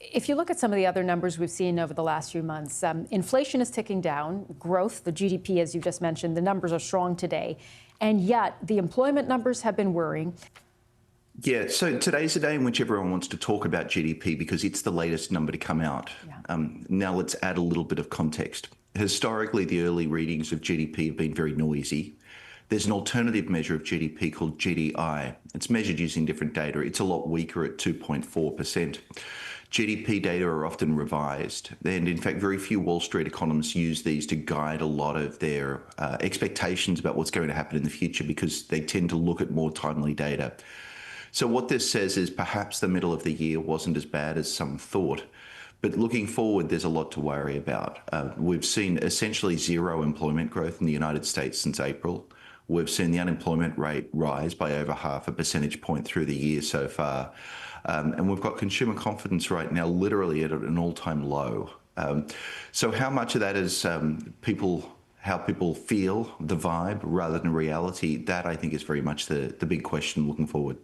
If you look at some of the other numbers we've seen over the last few months, inflation is ticking down. Growth, the GDP, as you just mentioned, the numbers are strong today. And yet the employment numbers have been worrying. Yeah, so today's the day in which everyone wants to talk about GDP because it's the latest number to come out. Yeah. Now let's add a little bit of context. Historically, the early readings of GDP have been very noisy. There's an alternative measure of GDP called GDI. It's measured using different data. It's a lot weaker at 2.4%. GDP data are often revised, and in fact, very few Wall Street economists use these to guide a lot of their expectations about what's going to happen in the future because they tend to look at more timely data. So what this says is perhaps the middle of the year wasn't as bad as some thought, but looking forward, there's a lot to worry about. We've seen essentially zero employment growth in the United States since April. We've seen the unemployment rate rise by over 0.5 percentage point through the year so far. And we've got consumer confidence right now literally at an all-time low. So how much of that is how people feel, the vibe, rather than reality, that I think is very much the big question looking forward.